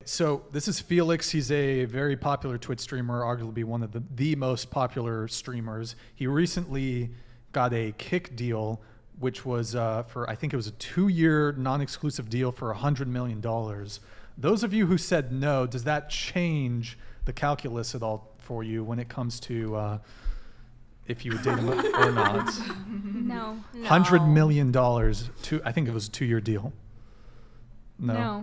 So this is Felix. He's a very popular Twitch streamer, arguably one of the most popular streamers. He recently got a Kick deal, which was for, I think it was a 2-year non-exclusive deal for $100 million. Those of you who said no, does that change the calculus at all for you when it comes to if you would date him or not? No. $100 million, I think it was a 2-year deal. No.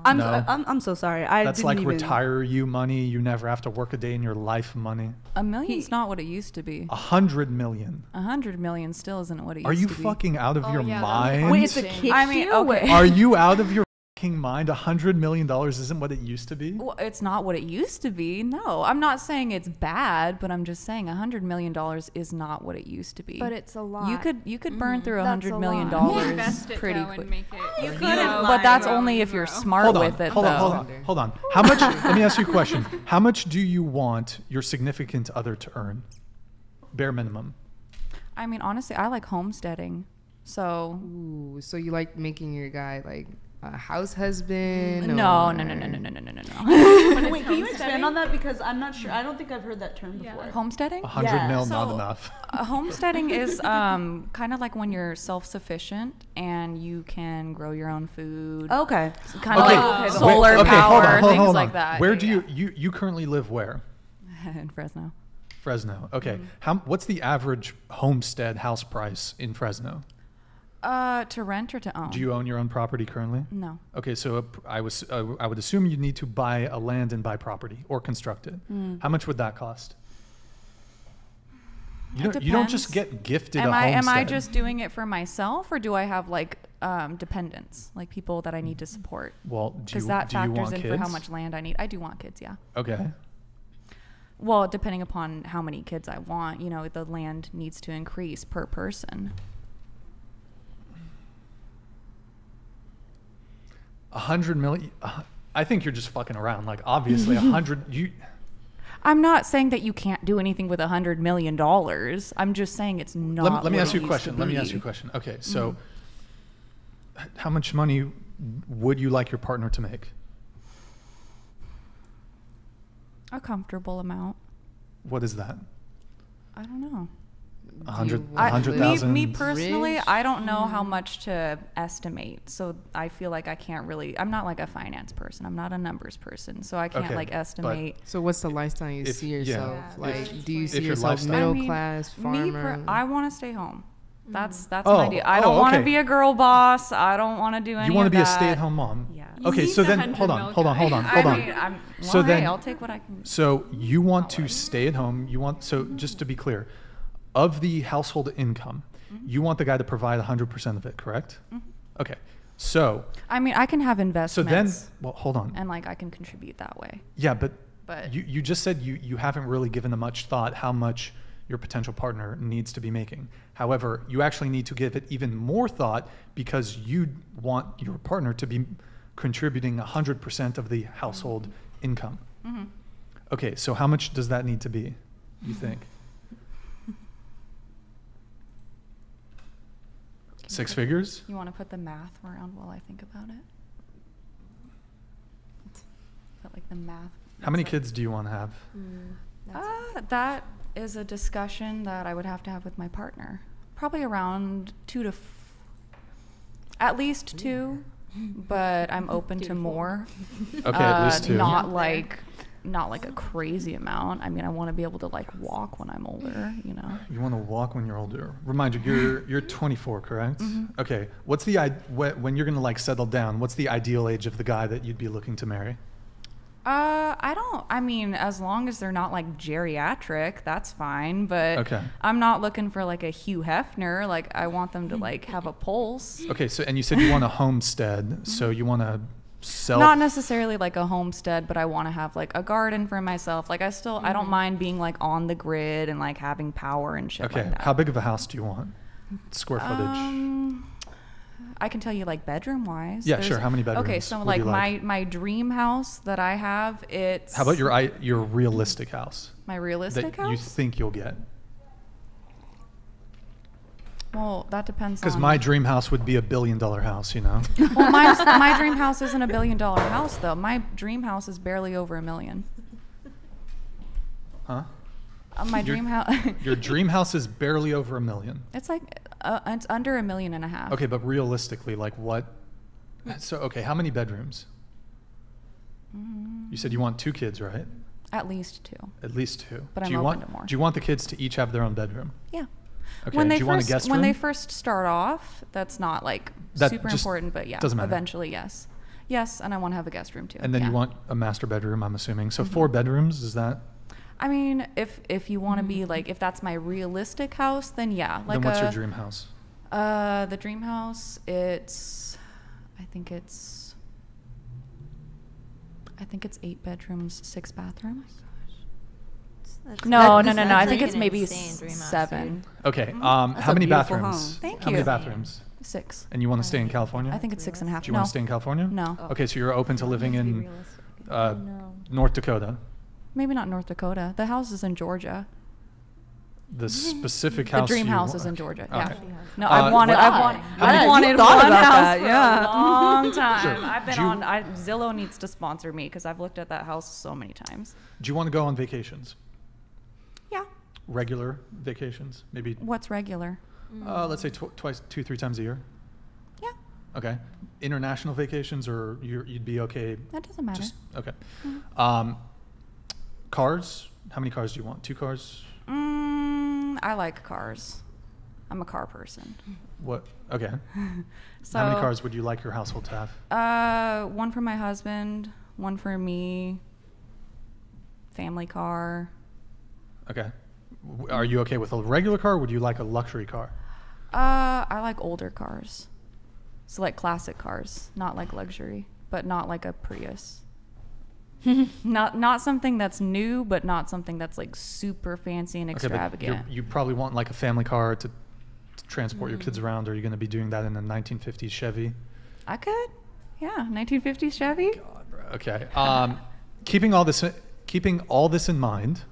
I'm so sorry. That's like retire you money. You never have to work a day in your life money. $1 million's not what it used to be. $100 million. $100 million still isn't what it used to be. Are you fucking out of your mind? Wait, it's a Kick deal? Okay. Are you out of your fucking mind? $100 million isn't what it used to be? Well, it's not what it used to be. No, I'm not saying it's bad, but I'm just saying $100 million is not what it used to be. But it's a lot. You could burn through That's $100 a million lot. pretty quick. And make it You couldn't, but that's only if you're smart with it. Hold on. How much? Let me ask you a question. How much do you want your significant other to earn? Bare minimum. I mean, honestly, I like homesteading. So. Ooh, so you like making your guy like a house husband? No. Wait, can you expand on that? Because I'm not sure. I don't think I've heard that term before. Homesteading? 100 mil, So, not enough. Homesteading is kind of like when you're self-sufficient and you can grow your own food. Okay. Kind of like solar power, things like that. Where do you currently live where? In Fresno. Fresno. Okay. What's the average homestead house price in Fresno? To rent or to own? Do you own your own property currently? No. Okay, so I would assume you need to buy a land and buy property or construct it. How much would that cost? You don't just get gifted a homestead. Am I just doing it for myself, or do I have like dependents, like people that I need to support? Well, because that factors in kids? for how much land I need. I do want kids, yeah. Okay. Well, depending upon how many kids I want, the land needs to increase per person. 100 million. I think you're just fucking around. Like, obviously, 100. I'm not saying that you can't do anything with $100 million. I'm just saying it's not. Let me ask you a question. Okay, so how much money would you like your partner to make? A comfortable amount. What is that? I don't know. 100,000. Me personally, Rich? I don't know how much to estimate. So I feel like I can't really. I'm not like a finance person. I'm not a numbers person. So I can't estimate. So what's the lifestyle you see yourself? Yeah, like, do you see your yourself lifestyle. middle class farmer? I want to stay home. That's my deal. I don't want to be a girl boss. I don't want to do any of that. You want to be a stay-at-home mom. Yeah. Okay, so then hold on. So then I'll take what I can. So you want to stay at home. So just to be clear, of the household income, you want the guy to provide 100% of it, correct? Okay. So I mean, I can have investments. So then, hold on. And like I can contribute that way. Yeah, but you just said you haven't really given much thought how much your potential partner needs to be making. However, you actually need to give it even more thought because you want your partner to be contributing 100% of the household income. Okay, so how much does that need to be, you think? 6 figures? You want to put the math around while I think about it? But like the math. How many kids do you want to have? That is a discussion that I would have to have with my partner. Probably around 2 to at least 2, but I'm open to more. Okay, at least 2. Not like a crazy amount. I mean, I want to be able to like walk when I'm older, You want to walk when you're older. Remind you, you're 24, correct? Okay. What's when you're going to like settle down, what's the ideal age of the guy that you'd be looking to marry? I mean, as long as they're not like geriatric, that's fine. But I'm not looking for like a Hugh Hefner. Like I want them to like have a pulse. Okay. So, and you said you want a homestead. So you want to not necessarily like a homestead, but I want to have like a garden for myself. Like I don't mind being like on the grid and like having power and shit like that. How big of a house do you want? Square footage? I can tell you like bedroom wise. Yeah, sure. How many bedrooms? Okay, so like my dream house that I have, it's. How about your realistic house? My realistic house? That you think you'll get? Well, that depends Because on. my dream house would be $1 billion house, you know? Well, my dream house isn't $1 billion house though. My dream house is barely over $1 million. Huh? My Your- dream house. Your dream house is barely over $1 million. It's like it's under $1.5 million. Okay, but realistically, like what? So, okay, how many bedrooms? You said you want 2 kids, right? At least 2. At least 2. But do I'm you open want, to more. Do you want the kids to each have their own bedroom? Yeah. Okay. When Do they you first want a guest when room? they first start off, that's not like That super just important, but yeah, doesn't matter. eventually yes. Yes, and I want to have a guest room too. And then yeah. you want a master bedroom, I'm assuming. So Mm-hmm. 4 bedrooms, is that? I mean, if you want to be like, if that's my realistic house, then yeah. Like Then what's your dream house? The dream house, I think it's 8 bedrooms, 6 bathrooms. No. I think it's maybe 7. Okay. That's How a many beautiful bathrooms? home. Thank How many you. bathrooms? 6. And you want to stay in California? I think it's 6.5. Do you No. want to stay in California? No. Okay, so you're open to living in No. North Dakota. Maybe not North Dakota. The house is in Georgia. The specific The house. dream you house want- is in Georgia. Okay. Yeah. No, I've I've you wanted thought one about house that, for yeah. a long time. Sure. I've been Do you- on. Zillow needs to sponsor me because I've looked at that house so many times. Do you want to go on vacations? Yeah. Regular vacations? Maybe, What's regular? let's say twice, 2-3 times a year? Yeah. Okay. International vacations, or you'd be okay? That doesn't matter. Just okay. Mm-hmm. Cars? How many cars do you want? 2 cars? I like cars. I'm a car person. What? Okay. So, How many cars would you like your household to have? One for my husband, one for me. Family car. Okay. Are you okay with a regular car, or would you like a luxury car? I like older cars. So like classic cars, not like luxury, but not like a Prius. not something that's new, but not something that's like super fancy and Okay, extravagant. but you probably want like a family car to transport your kids around, or are you going to be doing that in a 1950s Chevy? I could, yeah, 1950s Chevy. God, bro. Okay. Keeping all this in mind,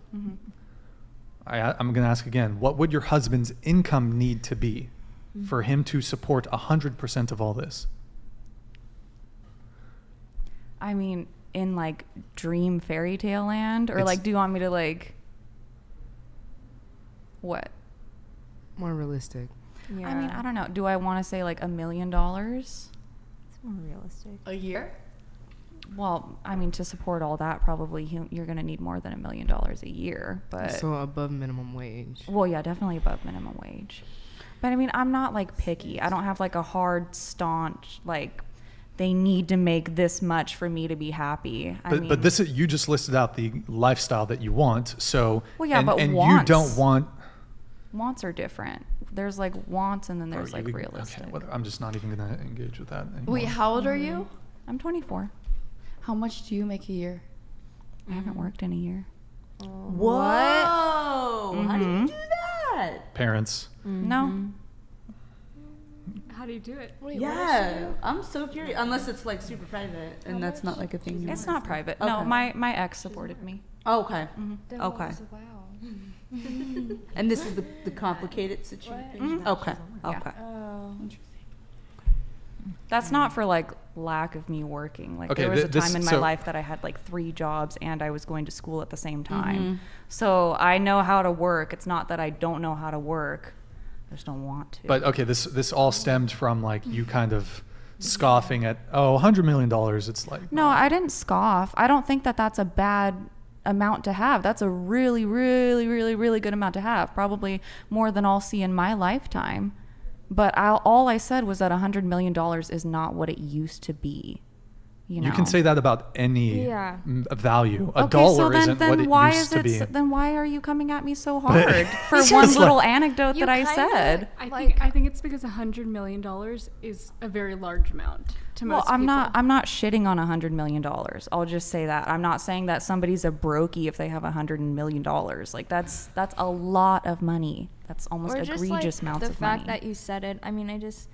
I'm going to ask again, what would your husband's income need to be for him to support 100% of all this? I mean, in like dream fairy tale land, or It's- like, do you want me to like, what? More realistic. Yeah. I mean, I don't know. Do I want to say like $1 million? It's more realistic. A year? Well, I mean, to support all that, probably you're going to need more than $1 million a year. But So above minimum wage. well, yeah, definitely above minimum wage. But I mean, I'm not like picky. I don't have like a hard, staunch like they need to make this much for me to be happy. But this is, you just listed out the lifestyle that you want. So Well, yeah, but and you wants. don't want. wants are different. There's like wants, and then there's Oh, like you- realistic. Okay, I'm just not even going to engage with that anymore. Wait, how old are you? I'm 24. How much do you make a year? I haven't worked in a year. Whoa! How do you do that? Parents. No. How do you do it? Yeah, I'm so curious. Unless it's like super private, and that's not like a thing. It's not private. No, Okay. my ex supported me. Oh, okay. Mm-hmm. Okay. Wow. And this is the complicated situation. Okay. Yeah. Okay. Oh. That's not for like lack of me working. Like Okay, there was a this- time in my so- life that I had like 3 jobs and I was going to school at the same time. Mm-hmm. So I know how to work. It's not that I don't know how to work. I just don't want to. But okay, this all stemmed from like you kind of scoffing at $100 million. It's like no, I didn't scoff. I don't think that that's a bad amount to have. That's a really, really, really, really good amount to have. Probably more than I'll see in my lifetime. But all I said was that $100 million is not what it used to be. You know? you can say that about any Yeah. value. A Okay, dollar so isn't what it why used to be. Then why are you coming at me so hard for It's one just little like- anecdote that I said? I think it's because $100 million is a very large amount to Well, most I'm people. not shitting on $100 million. I'll just say that. I'm not saying that somebody's a brokey if they have $100 million. Like that's a lot of money. That's almost Or just egregious like amounts the of fact money. that you said it. I mean, I just,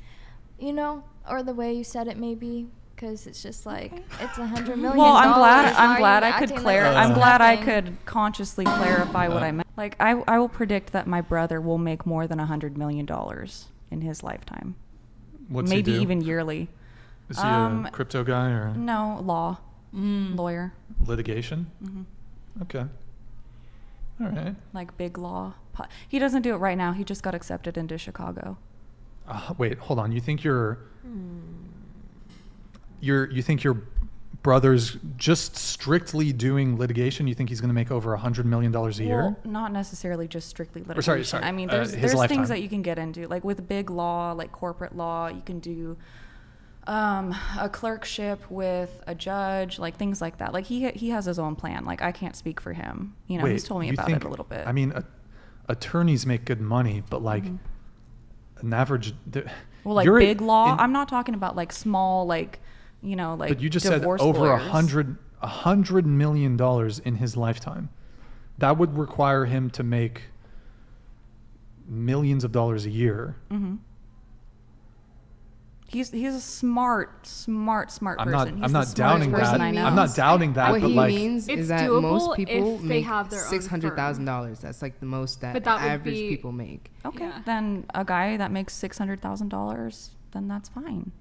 you know, or the way you said it maybe, because it's just like it's $100 million. Well, I'm Why are glad you I could acting like clarify. it's I'm glad I nothing? could consciously clarify what I meant. Like I will predict that my brother will make more than $100 million in his lifetime. What's Maybe he do? even yearly. Is he a crypto guy or No, law. Lawyer. litigation? Okay. All right. Like big law. He doesn't do it right now. He just got accepted into Chicago. Wait, hold on. You think you think your brother's just strictly doing litigation? You think he's going to make over $100 million a year? Well, not necessarily just strictly litigation. Sorry. I mean, His there's lifetime. things that you can get into, like with big law, like corporate law. You can do a clerkship with a judge, like things like that. Like he has his own plan. Like I can't speak for him. You know, Wait, he's told me you about think- it a little bit. I mean, attorneys make good money, but like an average. Well, like big law. I'm not talking about like small, like like. But you just said divorce over lawyers. $100 million in his lifetime. That would require him to make millions of dollars a year. He's a smart person. I'm He's not the smartest doubting person that. I know. I'm not doubting that. What but he like, means It's is that doable most people if they make have their own $600,000. That's like the most that But that would average be- people make. Okay, Yeah. then a guy that makes $600,000, then that's fine.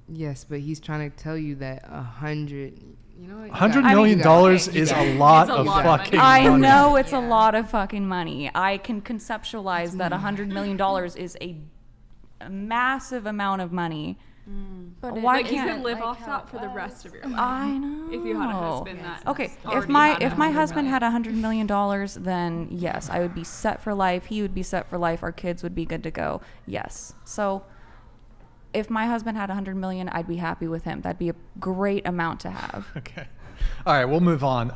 Yes, but he's trying to tell you that $100 $100 million is a lot It's a of lot of fucking money. I money. know it's a lot of fucking money. I can conceptualize that $100 million is a massive amount of money. But Why Like you can't- could live like off how that it for the was. rest of your life. I know. If you had a husband that Okay, already if my had if my $100 husband million. had $100 million, then yes, I would be set for life. He would be set for life. Our kids would be good to go. Yes. So if my husband had $100 million, I'd be happy with him. That'd be a great amount to have. Okay. All right, we'll move on.